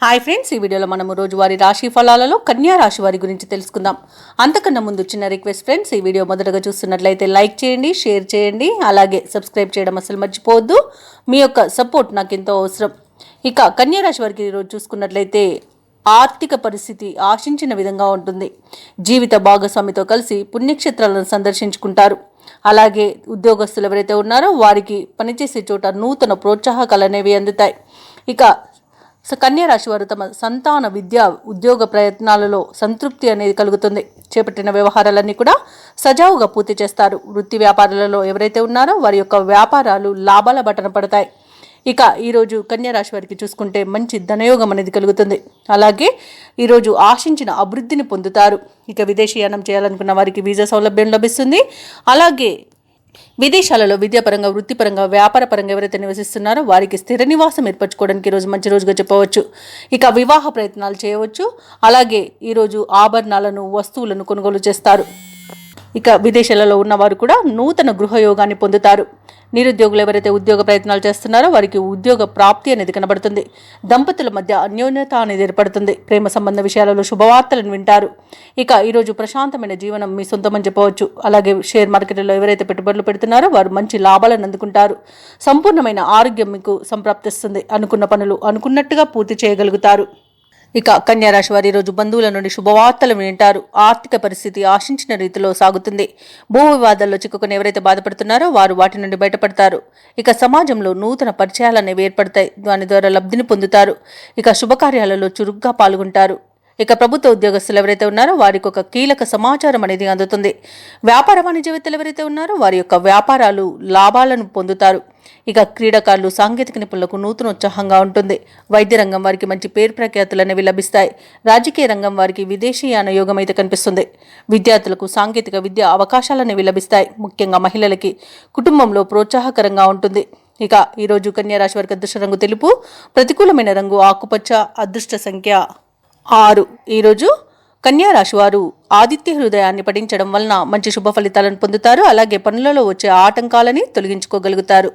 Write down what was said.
Hi friends, ఈ వీడియోలో మనము రోజువారీ రాశి ఫలాలలో కన్యా రాశి వారి గురించి తెలుసుకుందాం. అంతకన్నా ముందు చిన్న రిక్వెస్ట్ ఫ్రెండ్స్, ఈ వీడియో మొదటగా చూస్తున్నట్లయితే లైక్ చేయండి, షేర్ చేయండి, అలాగే సబ్స్క్రైబ్ చేయడం అసలు మర్చిపోవద్దు. మీ యొక్క సపోర్ట్ నాకు ఎంతో అవసరం. ఇక కన్యా రాశి వారికి ఈరోజు చూసుకున్నట్లయితే ఆర్థిక పరిస్థితి ఆశించిన విధంగా ఉంటుంది. జీవిత భాగస్వామితో కలిసి పుణ్యక్షేత్రాలను సందర్శించుకుంటారు. అలాగే ఉద్యోగస్తులు ఎవరైతే ఉన్నారో వారికి పనిచేసే చోట నూతన ప్రోత్సాహకాలు అనేవి అందుతాయి. ఇక కన్యా రాశి వారు తమ సంతాన విద్య ఉద్యోగ ప్రయత్నాలలో సంతృప్తి అనేది కలుగుతుంది. చేపట్టిన వ్యవహారాలన్నీ కూడా సజావుగా పూర్తి చేస్తారు. వృత్తి వ్యాపారాలలో ఎవరైతే ఉన్నారో వారి యొక్క వ్యాపారాలు లాభాల బటన పడతాయి. ఇక ఈరోజు కన్యా రాశి వారికి చూసుకుంటే మంచి ధనయోగం అనేది కలుగుతుంది. అలాగే ఈరోజు ఆశించిన అభివృద్ధిని పొందుతారు. ఇక విదేశీయానం చేయాలనుకున్న వారికి వీసా సౌలభ్యం లభిస్తుంది. అలాగే విదేశాలలో విద్యాపరంగా, వృత్తిపరంగా, వ్యాపారపరంగా ఎవరైతే నివసిస్తున్నారో వారికి స్థిర నివాసం ఏర్పరచుకోవడానికి ఈరోజు మంచి రోజుగా చెప్పవచ్చు. ఇక వివాహ ప్రయత్నాలు చేయవచ్చు. అలాగే ఈరోజు ఆభరణాలను, వస్తువులను కొనుగోలు చేస్తారు. ఇక విదేశాలలో ఉన్నవారు కూడా నూతన గృహయోగాన్ని పొందుతారు. నిరుద్యోగులు ఎవరైతే ఉద్యోగ ప్రయత్నాలు చేస్తున్నారో వారికి ఉద్యోగ ప్రాప్తి అనేది కనబడుతుంది. దంపతుల మధ్య అన్యోన్యత అనేది ఏర్పడుతుంది. ప్రేమ సంబంధ విషయాలలో శుభవార్తలను వింటారు. ఇక ఈరోజు ప్రశాంతమైన జీవనం మీ సొంతమని చెప్పవచ్చు. అలాగే షేర్ మార్కెట్లో ఎవరైతే పెట్టుబడులు పెడుతున్నారో వారు మంచి లాభాలను అందుకుంటారు. సంపూర్ణమైన ఆరోగ్యం మీకు సంప్రాప్తిస్తుంది. అనుకున్న పనులు అనుకున్నట్టుగా పూర్తి చేయగలుగుతారు. ఇక కన్యా రాశి వారి ఈరోజు బంధువుల నుండి శుభవార్తలు వింటారు. ఆర్థిక పరిస్థితి ఆశించిన రీతిలో సాగుతుంది. భూ వివాదాల్లో చిక్కుకుని ఎవరైతే బాధపడుతున్నారో వారు వాటి నుండి బయటపడతారు. ఇక సమాజంలో నూతన పరిచయాలు అనేవి ఏర్పడతాయి. దాని ద్వారా లబ్ధిని పొందుతారు. ఇక శుభకార్యాలలో చురుగ్గా పాల్గొంటారు. ఇక ప్రభుత్వ ఉద్యోగస్తులు ఎవరైతే ఉన్నారో వారికి ఒక కీలక సమాచారం అనేది అందుతుంది. వ్యాపార వాణిజ్యవేత్తలు ఎవరైతే ఉన్నారో వారి యొక్క వ్యాపారాలు లాభాలను పొందుతారు. ఇక క్రీడాకారులు, సాంకేతిక నిపుణులకు నూతన ఉత్సాహంగా ఉంటుంది. వైద్య రంగం వారికి మంచి పేరు ప్రఖ్యాతులు అనేవి లభిస్తాయి. రాజకీయ రంగం వారికి విదేశీయాన యోగం అయితే కనిపిస్తుంది. విద్యార్థులకు సాంకేతిక విద్య అవకాశాలు అనేవి లభిస్తాయి. ముఖ్యంగా మహిళలకి కుటుంబంలో ప్రోత్సాహకరంగా ఉంటుంది. ఇక ఈరోజు కన్యా రాశి వారికి అదృష్ట రంగు తెలుపు, ప్రతికూలమైన రంగు ఆకుపచ్చ, అదృష్ట సంఖ్య 6. ఈరోజు కన్యా రాశి వారు ఆదిత్య హృదయాన్ని పఠించడం వలన మంచి శుభ ఫలితాలను పొందుతారు. అలాగే పనులలో వచ్చే ఆటంకాలని తొలగించుకోగలుగుతారు.